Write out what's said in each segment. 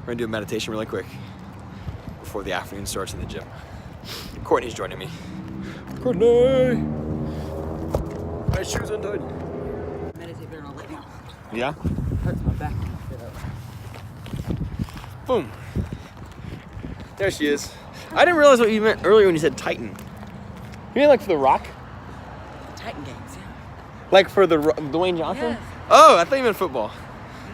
We're gonna do a meditation really quick before the afternoon starts in the gym. Courtney's joining me. Courtney! My shoes untied. Meditate better all lay down. Yeah? Hurts my back. Boom. There she is. I didn't realize what you meant earlier when you said Titan. You mean like for The Rock? Titan games, yeah. Like for the Dwayne Johnson? Yes. Oh, I thought you meant football.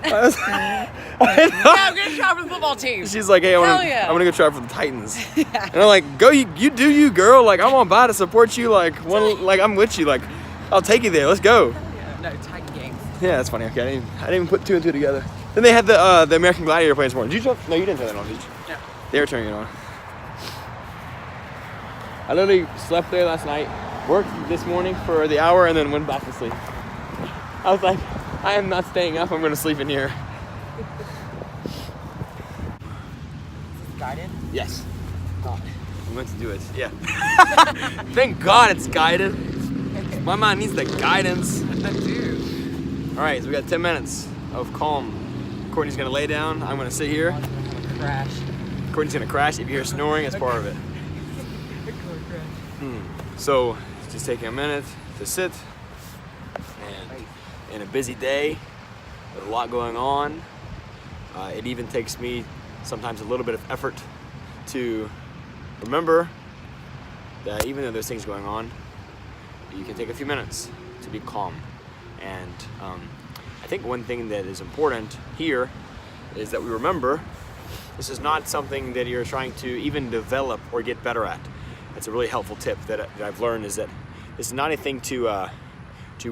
Yeah, I'm gonna try for the football team. She's like, hey, I'm gonna go try for the Titans. And I'm like, go, you do you, girl. Like, I'm on by to support you. Like, I'm with you. Like, I'll take you there. Let's go. No, Titan games. Yeah, that's funny. Okay, I didn't even put two and two together. Then they had the American Gladiator playing this morning. Did you? No, you didn't turn that on, did you? No. They were turning it on. I literally slept there last night, worked this morning for the hour, and then went back to sleep. I was like, I am not staying up. I'm going to sleep in here. Guided? Yes. Oh. I'm going to do it. Yeah. Thank God it's guided. My mind needs the guidance. Dude. All right, so we got 10 minutes of calm. Courtney's going to lay down. I'm going to sit here. I'm gonna crash. Courtney's going to crash. If you hear snoring, it's part of it. So, it's just taking a minute to sit. And in a busy day, with a lot going on, it even takes me sometimes a little bit of effort to remember that even though there's things going on, you can take a few minutes to be calm. And I think one thing that is important here is that we remember this is not something that you're trying to even develop or get better at. It's a really helpful tip that I've learned is that this is not a thing to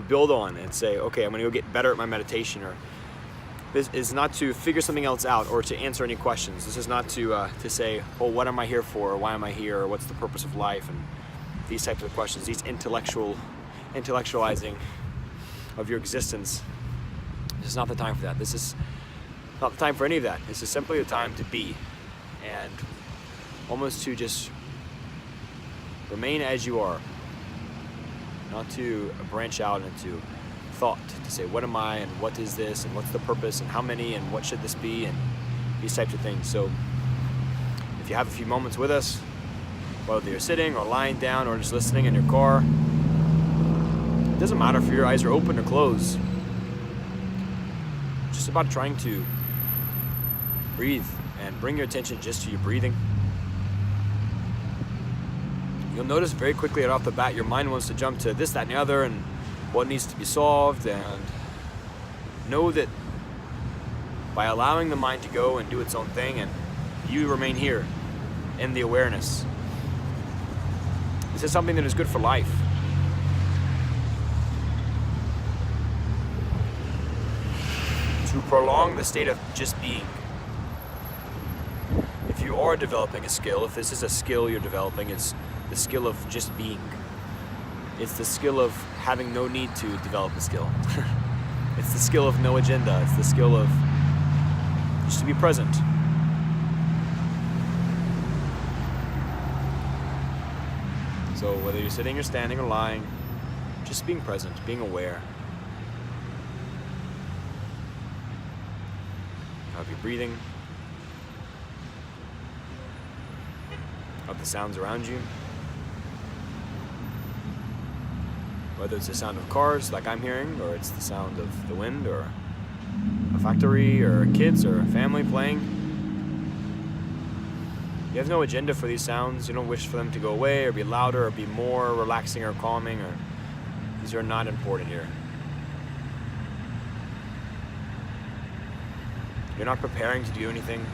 build on and say, okay, I'm gonna go get better at my meditation, or this is not to figure something else out or to answer any questions. This is not to say, oh, what am I here for, or why am I here, or what's the purpose of life, and these types of questions, these intellectualizing of your existence. This is not the time for that. This is not the time for any of that. This is simply the time to be, and almost to just remain as you are, not to branch out into thought, to say, what am I, and what is this, and what's the purpose, and how many, and what should this be, and these types of things. So if you have a few moments with us, whether you're sitting or lying down or just listening in your car, it doesn't matter if your eyes are open or closed. It's just about trying to breathe and bring your attention just to your breathing. You'll notice very quickly right off the bat, your mind wants to jump to this, that, and the other, and what needs to be solved, and know that by allowing the mind to go and do its own thing, and you remain here in the awareness, this is something that is good for life. To prolong the state of just being. If you are developing a skill, if this is a skill you're developing, it's the skill of just being. It's the skill of having no need to develop a skill. It's the skill of no agenda. It's the skill of just to be present. So whether you're sitting or standing or lying, just being present, being aware of your breathing, of the sounds around you. Whether it's the sound of cars like I'm hearing, or it's the sound of the wind, or a factory, or kids, or a family playing. You have no agenda for these sounds. You don't wish for them to go away, or be louder, or be more relaxing or calming, or these are not important here. You're not preparing to do anything.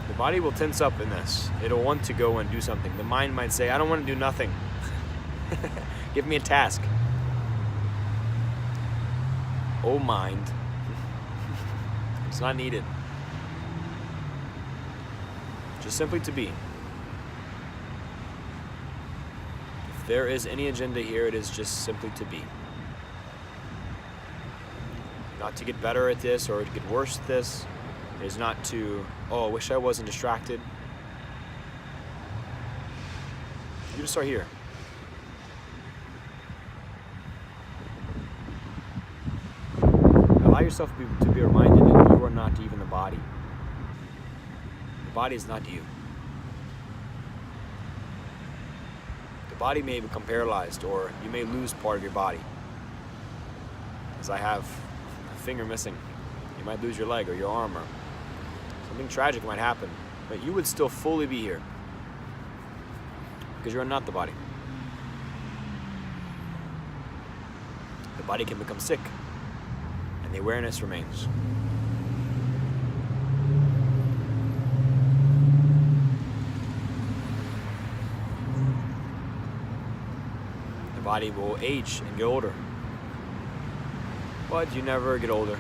The body will tense up in this. It'll want to go and do something. The mind might say, I don't want to do nothing. Give me a task. Oh, mind. It's not needed. Just simply to be. If there is any agenda here, it is just simply to be. Not to get better at this or to get worse at this. It is not to, oh, I wish I wasn't distracted. You just are here. Allow yourself to be reminded that you are not even the body. The body is not you. The body may become paralyzed, or you may lose part of your body. As I have a finger missing, you might lose your leg or your arm, or something tragic might happen, but you would still fully be here because you're not the body. The body can become sick, and the awareness remains. The body will age and get older, but you never get older.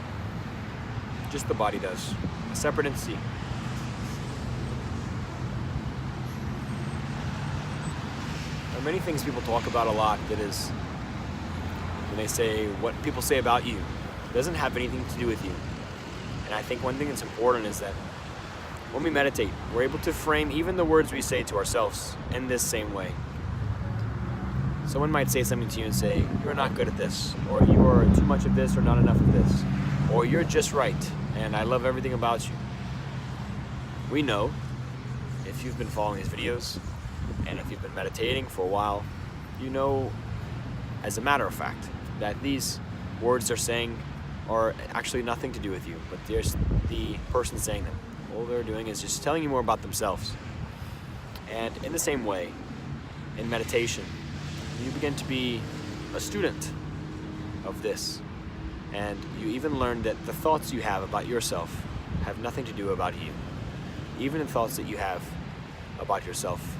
Just the body does. A separate entity. There are many things people talk about a lot that is, when they say what people say about you, it doesn't have anything to do with you. And I think one thing that's important is that when we meditate, we're able to frame even the words we say to ourselves in this same way. Someone might say something to you and say, you're not good at this, or you are too much of this or not enough of this, or you're just right, and I love everything about you. We know, if you've been following these videos, and if you've been meditating for a while, you know, as a matter of fact, that these words they're saying are actually nothing to do with you, but there's the person saying them. All they're doing is just telling you more about themselves. And in the same way, in meditation, you begin to be a student of this. And you even learn that the thoughts you have about yourself have nothing to do about you. Even the thoughts that you have about yourself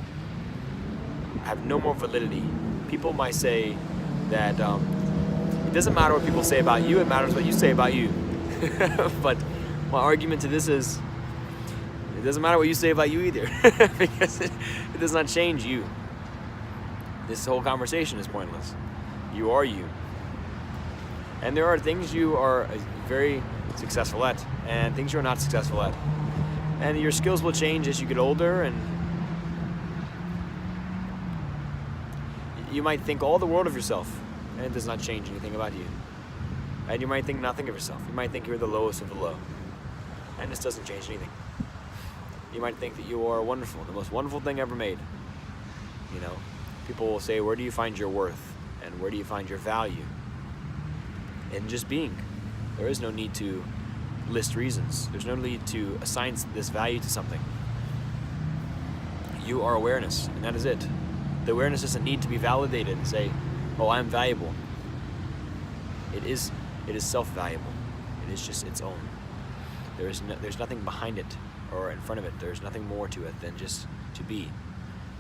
have no more validity. People might say that it doesn't matter what people say about you, it matters what you say about you. But my argument to this is, it doesn't matter what you say about you either, because it does not change you. This whole conversation is pointless. You are you. And there are things you are very successful at, and things you're not successful at. And your skills will change as you get older, and you might think all the world of yourself, and it does not change anything about you. And you might think nothing of yourself. You might think you're the lowest of the low, and this doesn't change anything. You might think that you are wonderful, the most wonderful thing ever made. You know, people will say, where do you find your worth? And where do you find your value? In just being. There is no need to list reasons. There's no need to assign this value to something. You are awareness, and that is it. The awareness doesn't need to be validated and say, oh, I'm valuable. It is self-valuable. It is just its own. There's nothing behind it or in front of it. There's nothing more to it than just to be.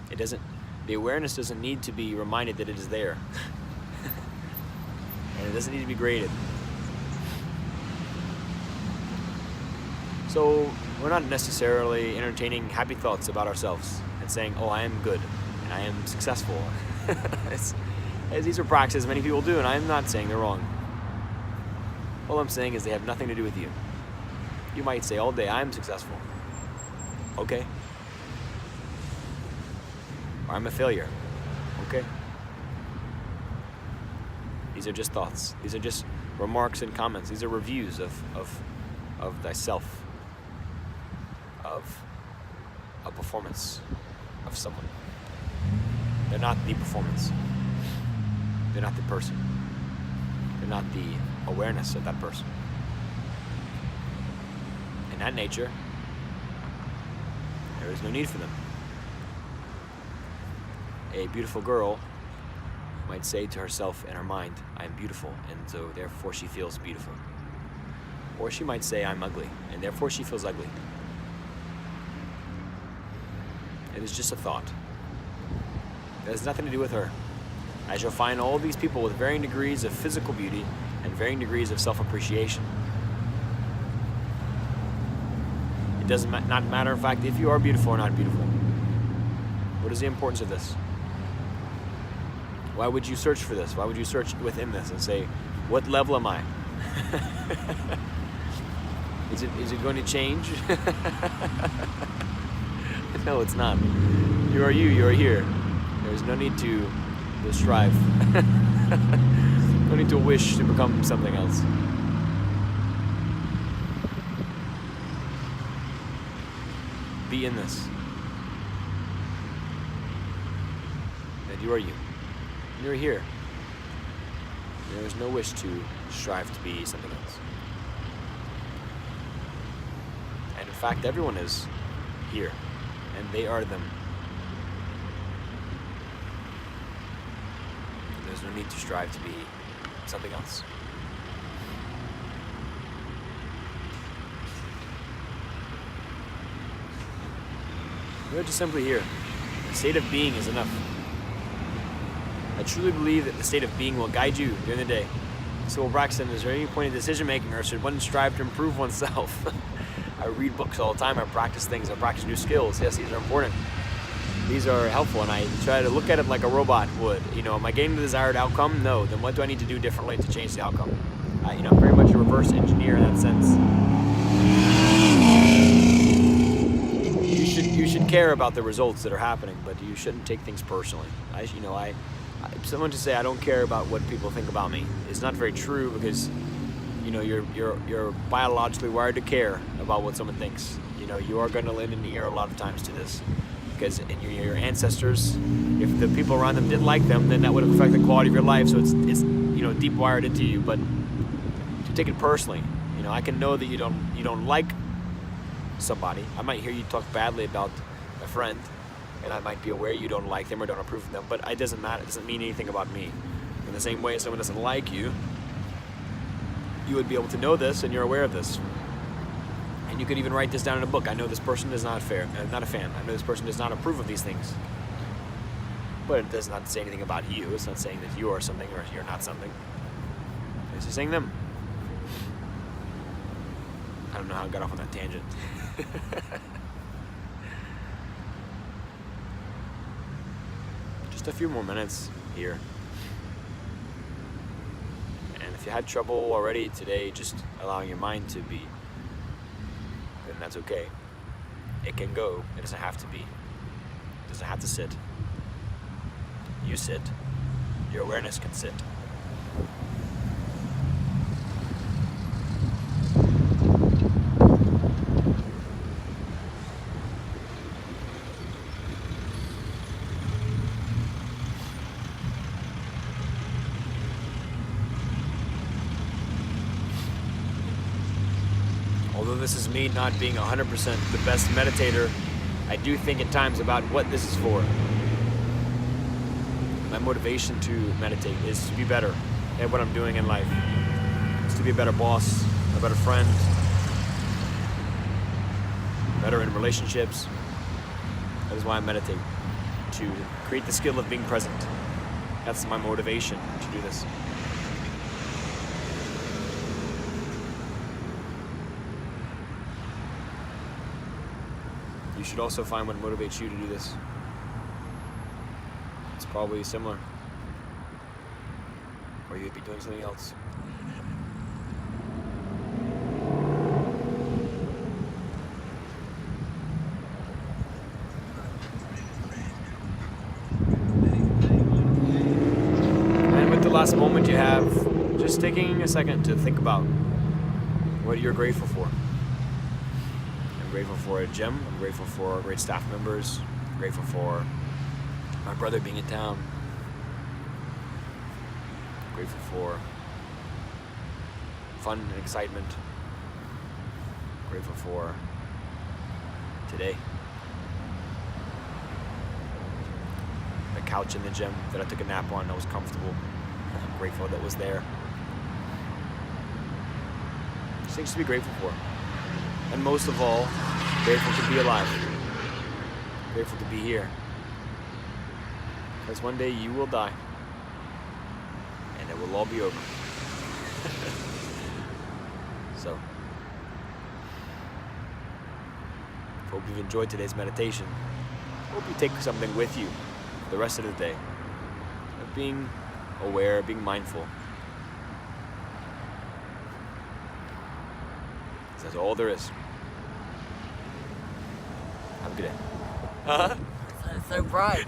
The awareness doesn't need to be reminded that it is there. And it doesn't need to be graded. So we're not necessarily entertaining happy thoughts about ourselves and saying, oh, I am good and I am successful. These are practices many people do, and I'm not saying they're wrong. All I'm saying is they have nothing to do with you. You might say all day, I'm successful. Okay. Or I'm a failure. Okay. These are just thoughts. These are just remarks and comments. These are reviews of thyself, of a performance of someone. They're not the performance. They're not the person. They're not the awareness of that person. In that nature, there is no need for them. A beautiful girl might say to herself in her mind, I am beautiful, and so therefore she feels beautiful. Or she might say, I'm ugly, and therefore she feels ugly. It is just a thought. It has nothing to do with her. As you'll find all these people with varying degrees of physical beauty and varying degrees of self-appreciation. It does not matter, in fact, if you are beautiful or not beautiful. What is the importance of this? Why would you search for this? Why would you search within this and say, what level am I? Is it going to change? No, it's not. You are you are here. There's no need to strive. No need to wish to become something else. be in this. And you are you. And you're here. There is no wish to strive to be something else. And in fact, everyone is here, and they are them. There's no need to strive to be something else. You're just simply here. The state of being is enough. I truly believe that the state of being will guide you during the day. So, Braxton, is there any point in decision making, or should one strive to improve oneself? I read books all the time, I practice things, I practice new skills. Yes, these are important. These are helpful, and I try to look at it like a robot would. Am I getting the desired outcome? No. Then what do I need to do differently to change the outcome? I'm very much a reverse engineer in that sense. You should care about the results that are happening, but you shouldn't take things personally. Someone to say I don't care about what people think about me is not very true, because you're biologically wired to care about what someone thinks. You are going to lend an ear a lot of times to this, because your ancestors, if the people around them didn't like them, then that would affect the quality of your life. So it's deep wired into you. But to take it personally, I can know that you don't like somebody. I might hear you talk badly about a friend, and I might be aware you don't like them or don't approve of them, but it doesn't matter. It doesn't mean anything about me. In the same way, if someone doesn't like you, you would be able to know this, and you're aware of this. And you could even write this down in a book. I know this person is not not a fan. I know this person does not approve of these things. But it does not say anything about you. It's not saying that you are something or you're not something. It's just saying them. I don't know how I got off on that tangent. Just a few more minutes here. And if you had trouble already today just allowing your mind to be, then that's okay. It can go. It doesn't have to be. It doesn't have to sit. You sit. Your awareness can sit. Although this is me not being 100% the best meditator, I do think at times about what this is for. My motivation to meditate is to be better at what I'm doing in life. It's to be a better boss, a better friend, better in relationships. That is why I meditate, to create the skill of being present. That's my motivation to do this. You should also find what motivates you to do this. It's probably similar. Or you'd be doing something else. And with the last moment you have, just taking a second to think about what you're grateful for. I'm grateful for a gym. I'm grateful for great staff members. I'm grateful for my brother being in town. I'm grateful for fun and excitement. I'm grateful for today. The couch in the gym that I took a nap on that was comfortable. I'm grateful that was there. Just things to be grateful for. And most of all, grateful to be alive. Grateful to be here. Because one day you will die. And it will all be over. So, hope you've enjoyed today's meditation. Hope you take something with you for the rest of the day. Of being aware, being mindful. That's all there is. Have a good day. It's so bright.